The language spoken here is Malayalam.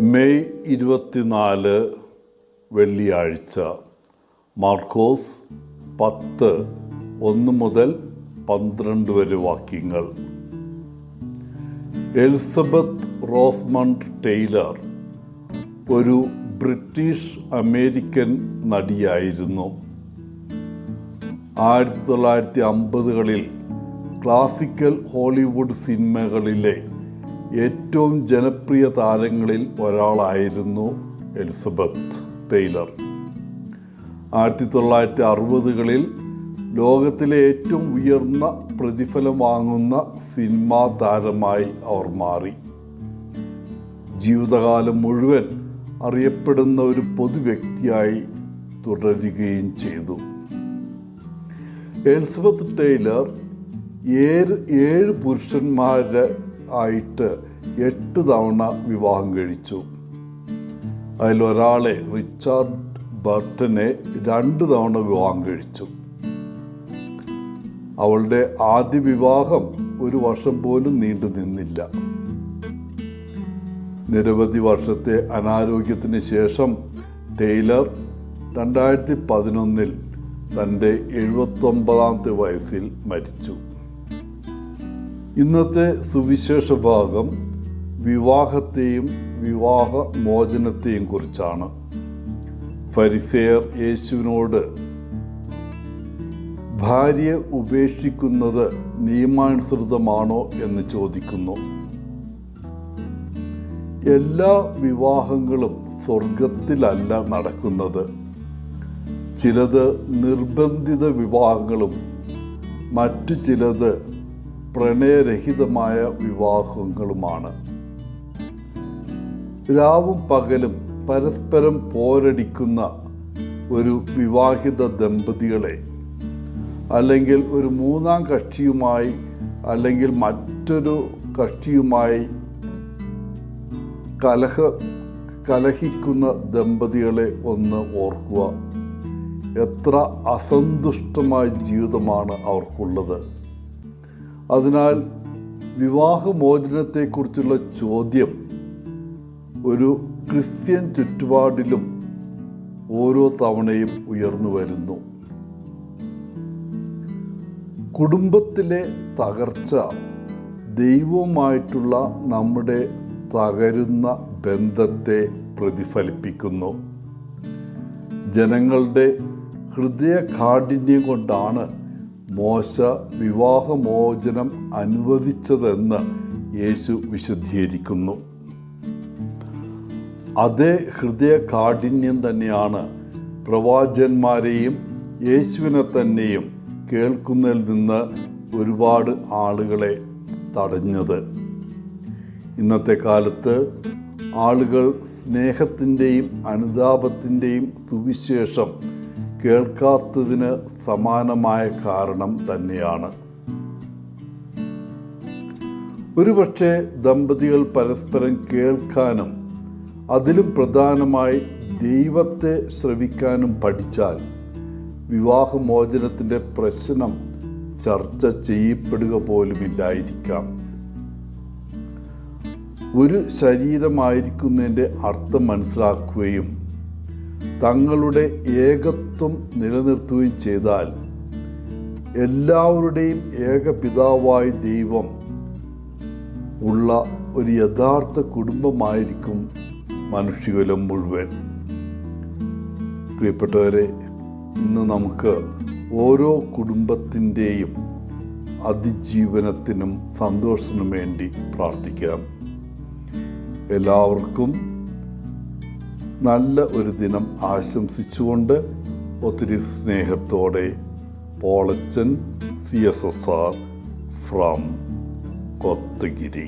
മെയ് 24 വെള്ളിയാഴ്ച. മാർക്കോസ് 10:1 മുതൽ 12 വരെ വാക്യങ്ങൾ. എലിസബത്ത് റോസ്മണ്ട് ടെയ്ലർ ഒരു ബ്രിട്ടീഷ് അമേരിക്കൻ നടിയായിരുന്നു. 1950കളിൽ ക്ലാസിക്കൽ ഹോളിവുഡ് സിനിമകളിലെ ഏറ്റവും ജനപ്രിയ താരങ്ങളിൽ ഒരാളായിരുന്നു എലിസബത്ത് ടെയ്ലർ. 1960കളിൽ ലോകത്തിലെ ഏറ്റവും ഉയർന്ന പ്രതിഫലം വാങ്ങുന്ന സിനിമാ താരമായി അവർ മാറി. ജീവിതകാലം മുഴുവൻ അറിയപ്പെടുന്ന ഒരു പൊതുവ്യക്തിയായി തുടരുകയും ചെയ്തു. എലിസബത്ത് ടെയ്ലർ 7 പുരുഷന്മാരെ ആയിട്ട് 8 തവണ വിവാഹം കഴിച്ചു. അതിലൊരാളെ, റിച്ചാർഡ് ബർട്ടനെ, 2 തവണ വിവാഹം കഴിച്ചു. അവളുടെ ആദ്യ വിവാഹം 1 വർഷം പോലും നീണ്ടു നിന്നില്ല. നിരവധി വർഷത്തെ അനാരോഗ്യത്തിന് ശേഷം ടെയ്ലർ 2011 തൻ്റെ 79ാമത്തെ വയസ്സിൽ മരിച്ചു. ഇന്നത്തെ സുവിശേഷ ഭാഗം വിവാഹത്തെയും വിവാഹ മോചനത്തെയും കുറിച്ചാണ്. ഫരിസേയർ യേശുവിനോട് ഭാര്യയെ ഉപേക്ഷിക്കുന്നത് നിയമാനുസൃതമാണോ എന്ന് ചോദിക്കുന്നു. എല്ലാ വിവാഹങ്ങളും സ്വർഗത്തിലല്ല നടക്കുന്നത്. ചിലത് നിർബന്ധിത വിവാഹങ്ങളും മറ്റു ചിലത് പ്രണയരഹിതമായ വിവാഹങ്ങളുമാണ്. രാവും പകലും പരസ്പരം പോരടിക്കുന്ന ഒരു വിവാഹിത ദമ്പതികളെ, അല്ലെങ്കിൽ ഒരു 3-ാം കക്ഷിയുമായി അല്ലെങ്കിൽ മറ്റൊരു കക്ഷിയുമായി കലഹിക്കുന്ന ദമ്പതികളെ ഒന്ന് ഓർക്കുക. എത്ര അസന്തുഷ്ടമായ ജീവിതമാണ് അവർക്കുള്ളത്. അതിനാൽ വിവാഹമോചനത്തെക്കുറിച്ചുള്ള ചോദ്യം ഒരു ക്രിസ്ത്യൻ ചുറ്റുപാടിലും ഓരോ തവണയും ഉയർന്നു വരുന്നു. കുടുംബത്തിലെ തകർച്ച ദൈവവുമായിട്ടുള്ള നമ്മുടെ തകരുന്ന ബന്ധത്തെ പ്രതിഫലിപ്പിക്കുന്നു. ജനങ്ങളുടെ ഹൃദയകാഠിന്യം കൊണ്ടാണ് മോശ വിവാഹമോചനം അനുവദിച്ചതെന്ന് യേശു വിശദീകരിക്കുന്നു. അതേ ഹൃദയകാഠിന്യം തന്നെയാണ് പ്രവാചകന്മാരെയും യേശുവിനെ തന്നെയും കേൾക്കുന്നതിൽ നിന്ന് ഒരുപാട് ആളുകളെ തടഞ്ഞത്. ഇന്നത്തെ കാലത്ത് ആളുകൾ സ്നേഹത്തിൻ്റെയും അനുതാപത്തിൻ്റെയും സുവിശേഷം കേൾക്കാത്തതിന് സമാനമായ കാരണം തന്നെയാണ്. ഒരുപക്ഷെ ദമ്പതികൾ പരസ്പരം കേൾക്കാനും അതിലും പ്രധാനമായി ദൈവത്തെ ശ്രവിക്കാനും പഠിച്ചാൽ വിവാഹമോചനത്തിൻ്റെ പ്രശ്നം ചർച്ച ചെയ്യപ്പെടുക പോലുമില്ലായിരിക്കാം. ഒരു ശരീരമായിരിക്കുന്നതിൻ്റെ അർത്ഥം മനസ്സിലാക്കുകയും തങ്ങളുടെ ഏകത്വം നിലനിർത്തുകയും ചെയ്താൽ എല്ലാവരുടെയും ഏകപിതാവായ ദൈവം ഉള്ള ഒരു യഥാർത്ഥ കുടുംബമായിരിക്കും മനുഷ്യകുലം മുഴുവൻ. പ്രിയപ്പെട്ടവരെ, ഇന്ന് നമുക്ക് ഓരോ കുടുംബത്തിൻ്റെയും അതിജീവനത്തിനും സന്തോഷത്തിനും വേണ്ടി പ്രാർത്ഥിക്കാം. എല്ലാവർക്കും നല്ല ഒരു ദിനം ആശംസിച്ചുകൊണ്ട് ഒത്തിരി സ്നേഹത്തോടെ പോളച്ചൻ CSSR ഫ്രം കൊത്തഗിരി.